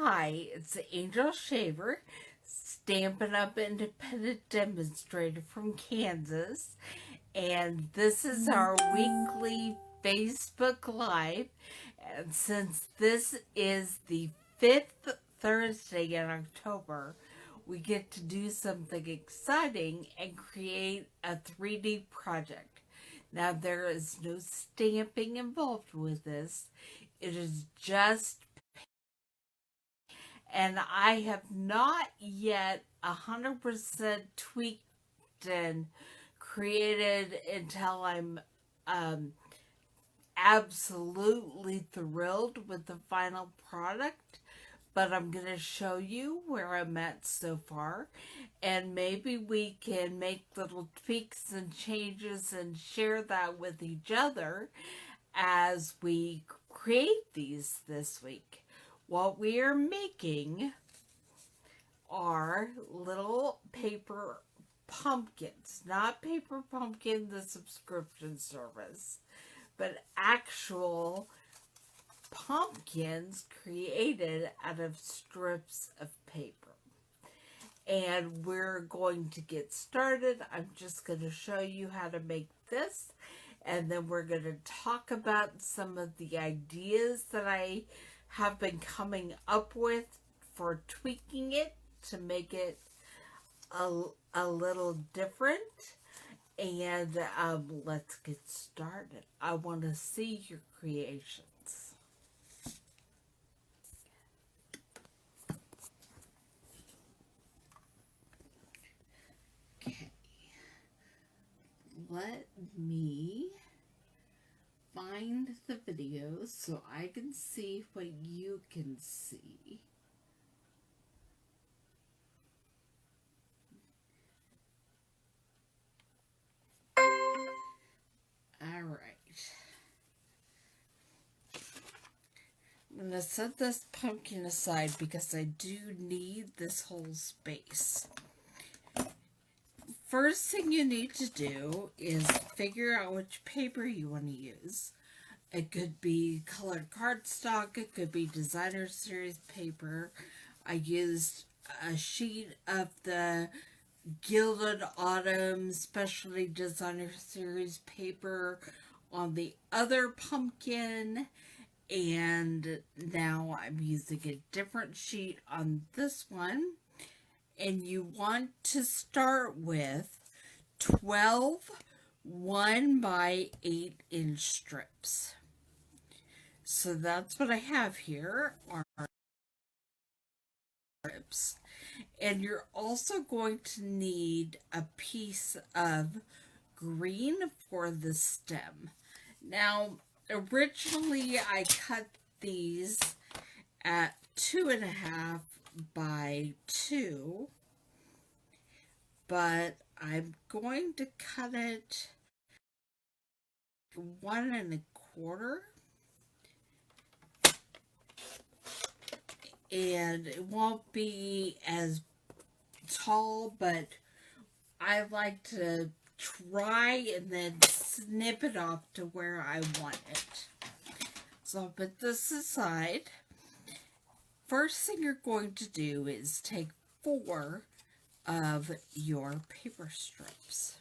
Hi, it's Angel Shaver, Stampin' Up independent demonstrator from Kansas, and this is our weekly Facebook Live. And since this is the 5th Thursday in October, we get to do something exciting and create a 3D project. Now, there is no stamping involved with this. It is just, and I have not yet 100% tweaked and created until I'm absolutely thrilled with the final product. But I'm going to show you where I'm at so far, and maybe we can make little tweaks and changes and share that with each other as we create these this week. What we are making are little paper pumpkins, not Paper Pumpkin, the subscription service, but actual pumpkins created out of strips of paper. And we're going to get started. I'm just going to show you how to make this, and then we're going to talk about some of the ideas that I have been coming up with for tweaking it to make it a little different. And let's get started. I want to see your creations. Okay, let me find the video so I can see what you can see. All right. I'm going to set this pumpkin aside because I do need this whole space. First thing you need to do is figure out which paper you want to use. It could be colored cardstock, it could be designer series paper. I used a sheet of the Gilded Autumn Specialty Designer Series paper on the other pumpkin, and now I'm using a different sheet on this one. And you want to start with 12 1 by 8 inch strips. So that's what I have here are strips. And you're also going to need a piece of green for the stem. Now, originally I cut these at 2.5 by 2, but I'm going to cut it 1.25, and it won't be as tall, but I like to try and then snip it off to where I want it. So I'll put this aside. First thing you're going to do is take 4 of your paper strips,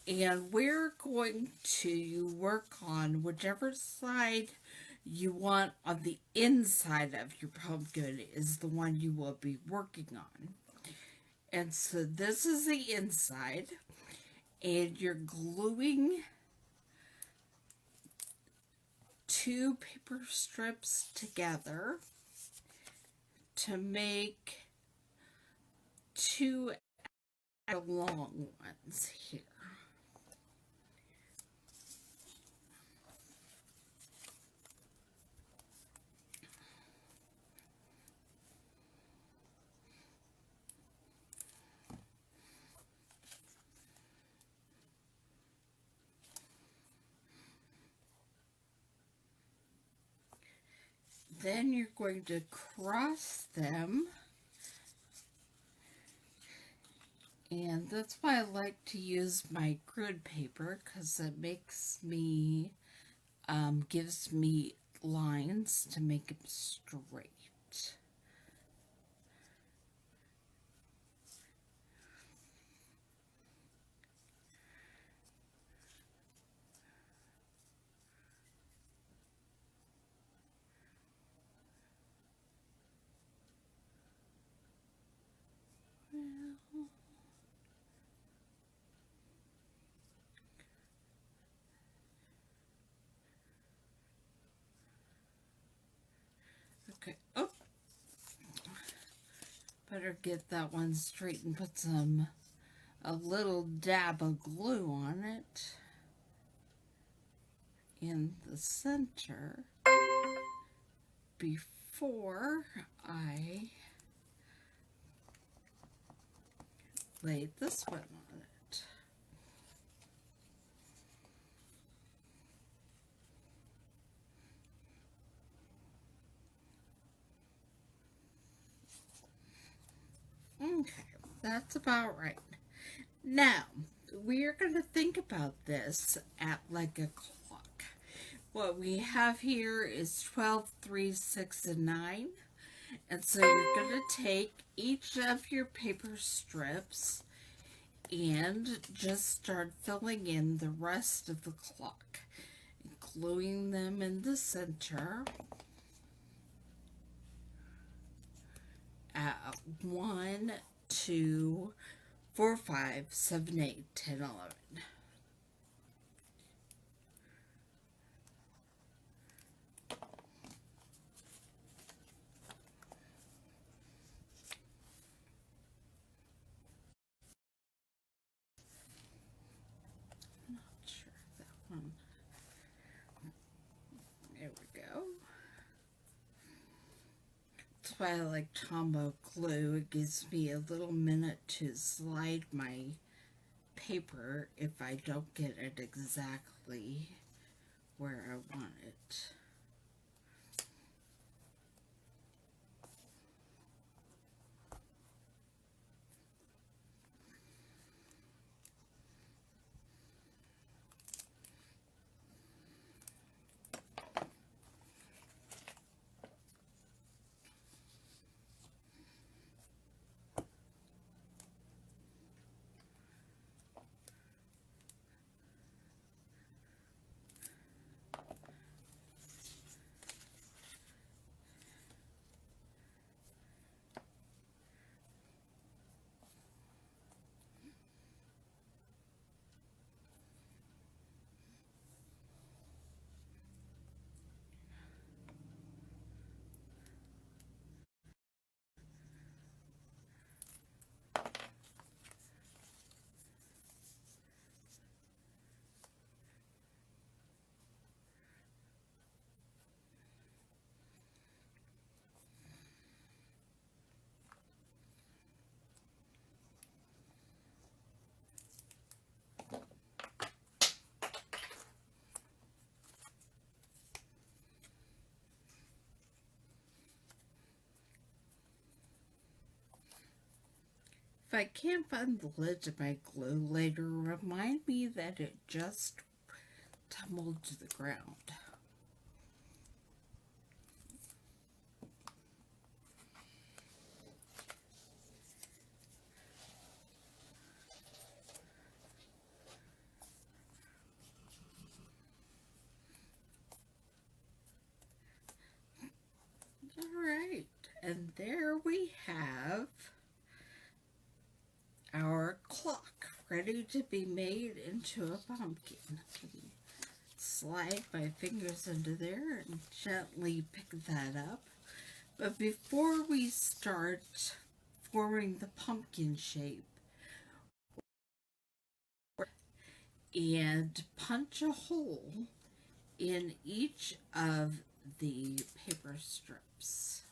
and we're going to work on whichever side you want on the inside of your pumpkin is the one you will be working on. And so this is the inside, and you're gluing 2 paper strips together to make 2 long ones here. Then you're going to cross them, and that's why I like to use my grid paper, because it makes me, gives me lines to make them straight. Okay. Oh, better get that one straight and put a little dab of glue on it in the center before I lay this one on it. Okay, that's about right. Now, we're going to think about this at like a clock. What we have here is 12, 3, 6, and 9. And so you're going to take each of your paper strips and just start filling in the rest of the clock, gluing them in the center at 1, 2, 4, 5, 7, 8, 10, 11. Not sure if that one. There we go. That's why I like Tombow glue. It gives me a little minute to slide my paper if I don't get it exactly where I want it. If I can't find the lid to my glue later, remind me that it just tumbled to the ground. Alright, and there we have our clock ready to be made into a pumpkin. Slide my fingers into there and gently pick that up. But before we start forming the pumpkin shape, and punch a hole in each of the paper strips.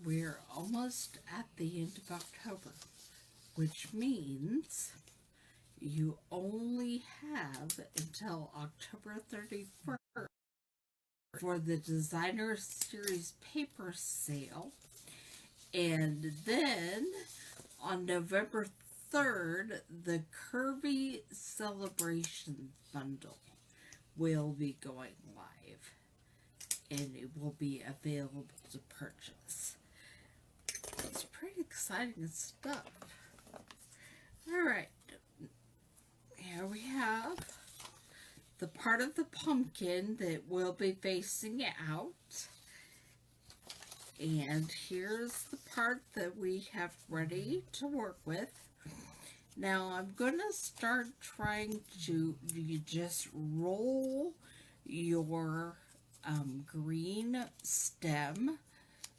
We're almost at the end of October, which means You only have until October 31st for the Designer Series paper sale. And then on November 3rd, the Curvy Celebration Bundle will be going live. And it will be available to purchase. It's pretty exciting stuff. Alright. Here we have the part of the pumpkin that will be facing out. And here's the part that we have ready to work with. Now I'm going to start trying to just roll your green stem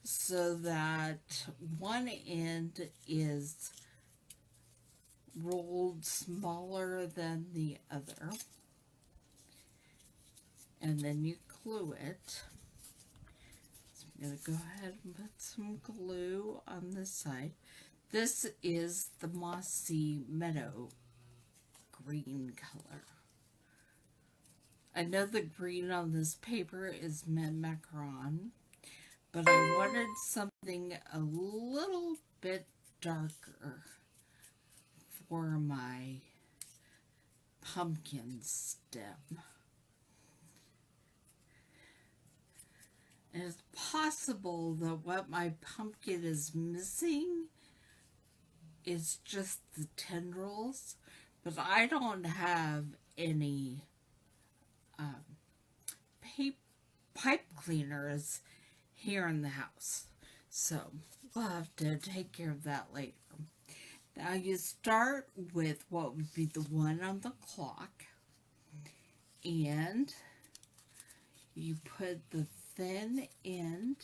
so that one end is rolled smaller than the other, and then you glue it. So I'm going to go ahead and put some glue on this side. This is the Mossy Meadow green color. I know the green on this paper is mint macaron, but I wanted something a little bit darker for my pumpkin stem. And it's possible that what my pumpkin is missing is just the tendrils, but I don't have any pipe cleaners here in the house, so we'll have to take care of that later. Now you start with what would be the one on the clock, and you put the thin end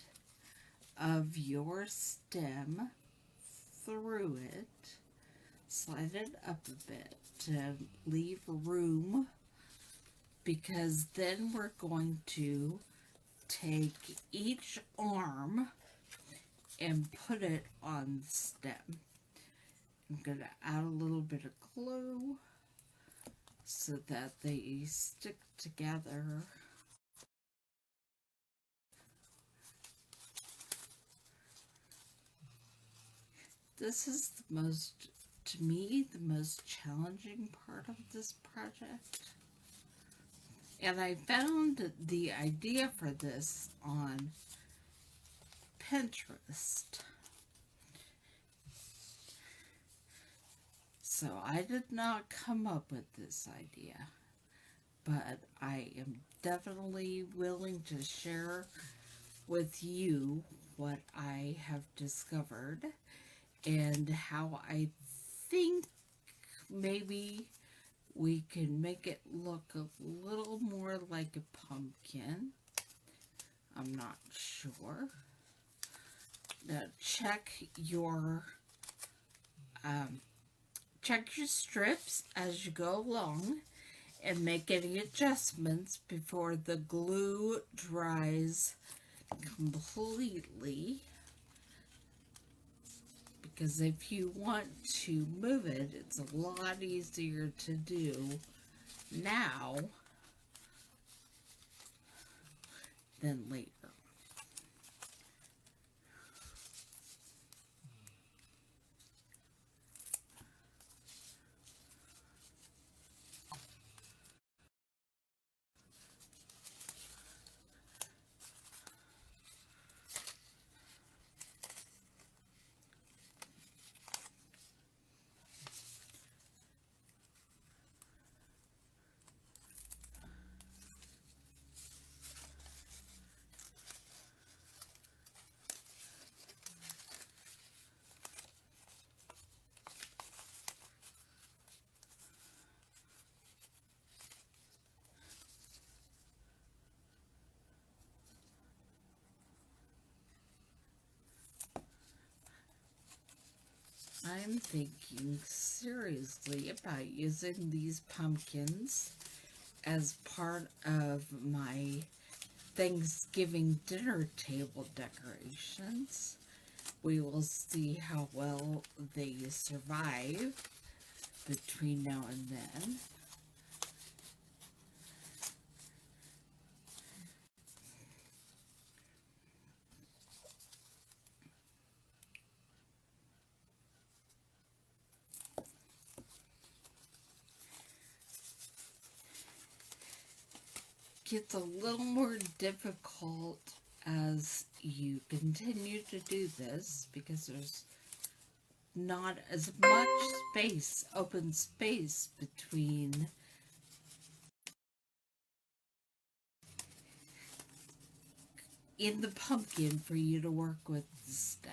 of your stem through it, slide it up a bit to leave room, because then we're going to take each arm and put it on the stem. I'm going to add a little bit of glue so that they stick together. This is the most, to me, the most challenging part of this project. And I found the idea for this on Pinterest. So I did not come up with this idea, but I am definitely willing to share with you what I have discovered and how I think maybe we can make it look a little more like a pumpkin. I'm not sure. Now check your strips as you go along and make any adjustments before the glue dries completely. Because if you want to move it, it's a lot easier to do now than later. I'm thinking seriously about using these pumpkins as part of my Thanksgiving dinner table decorations. We will see how well they survive, between now and then. Gets a little more difficult as you continue to do this because there's not as much space, open space between in the pumpkin for you to work with the stem.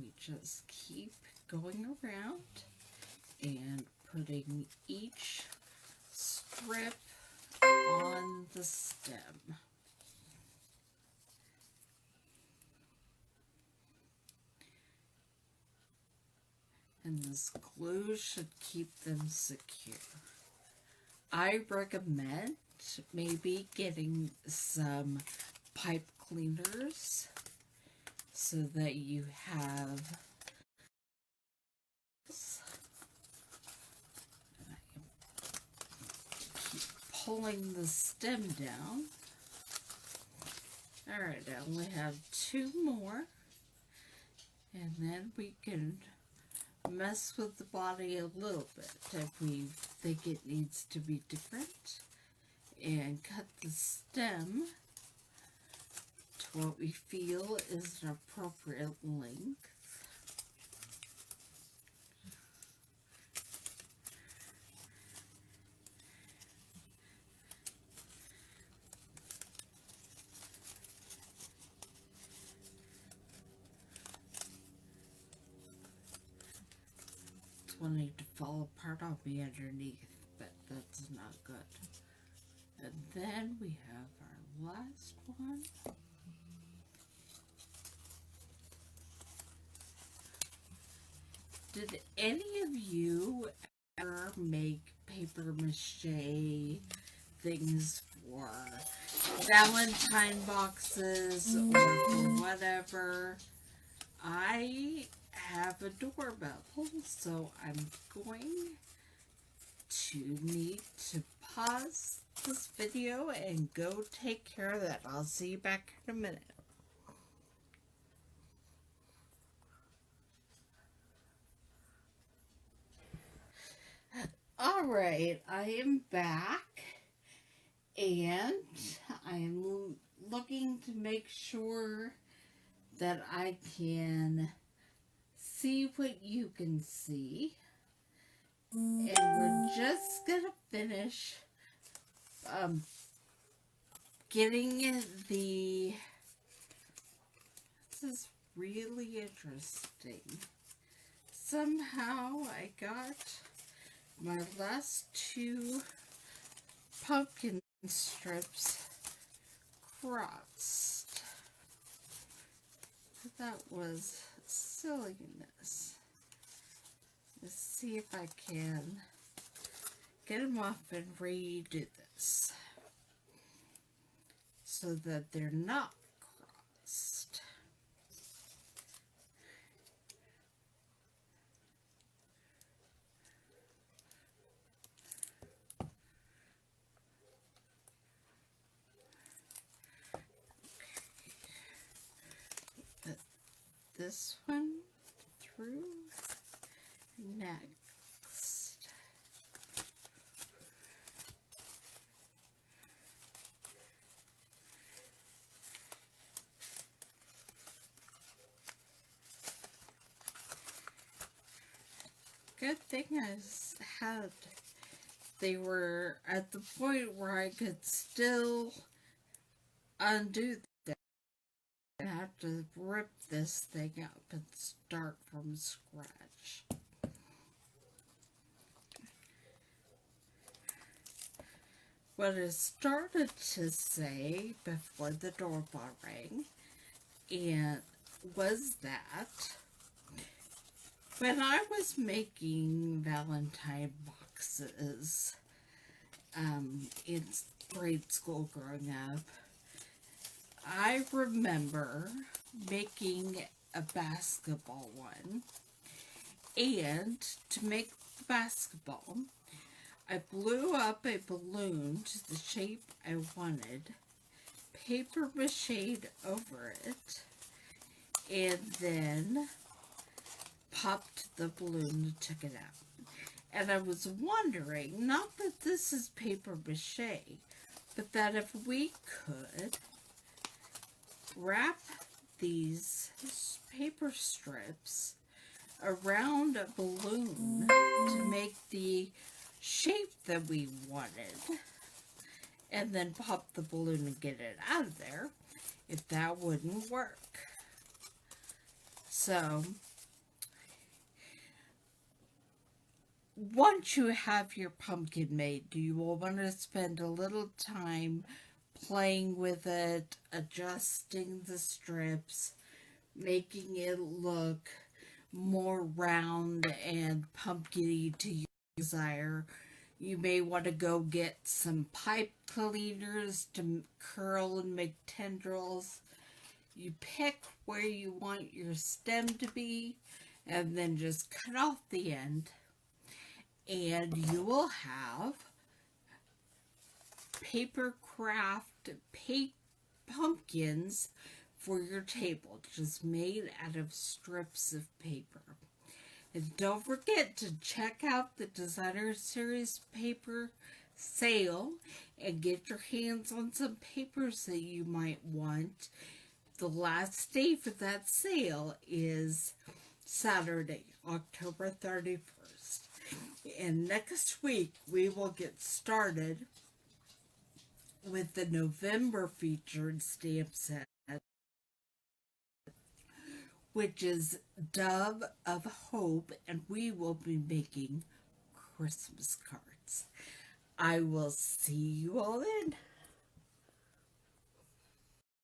We just keep going around and putting each strip on the stem. And this glue should keep them secure. I recommend maybe getting some pipe cleaners so that you have keep pulling the stem down. Alright, I only have 2 more, and then we can mess with the body a little bit if we think it needs to be different, and cut the stem to what we feel is an appropriate length. It's wanting to fall apart on me underneath, but that's not good. And then we have our last one. Did any of you ever make paper mache things for Valentine boxes or for whatever? I have a doorbell, so I'm going to need to pause this video and go take care of that. I'll see you back in a minute. Alright, I am back, and I'm looking to make sure that I can see what you can see. And we're just gonna finish getting the, this is really interesting. Somehow I got my last 2 pumpkin strips crossed. That was silliness. Let's see if I can get them off and redo this so that they're not crossed. Okay. This one through next. Good thing I had, they were at the point where I could still undo that. I have to rip this thing up and start from scratch. What I started to say before the doorbell rang and was that when I was making Valentine boxes in grade school growing up, I remember making a basketball one, and to make the basketball, I blew up a balloon to the shape I wanted, paper mache over it, and then popped the balloon and took it out. And I was wondering, not that this is paper mache, but that if we could wrap these paper strips around a balloon to make the shape that we wanted, and then pop the balloon and get it out of there, if that wouldn't work. So once you have your pumpkin made, you will want to spend a little time playing with it, adjusting the strips, making it look more round and pumpkin-y to your desire. You may want to go get some pipe cleaners to curl and make tendrils. You pick where you want your stem to be, and then just cut off the end, and you will have paper craft pumpkins for your table, just made out of strips of paper. And don't forget to check out the Designer Series paper sale and get your hands on some papers that you might want. The last day for that sale is Saturday, October 31st. And next week we will get started with the November featured stamp set, which is Dove of Hope, and we will be making Christmas cards. I will see you all then.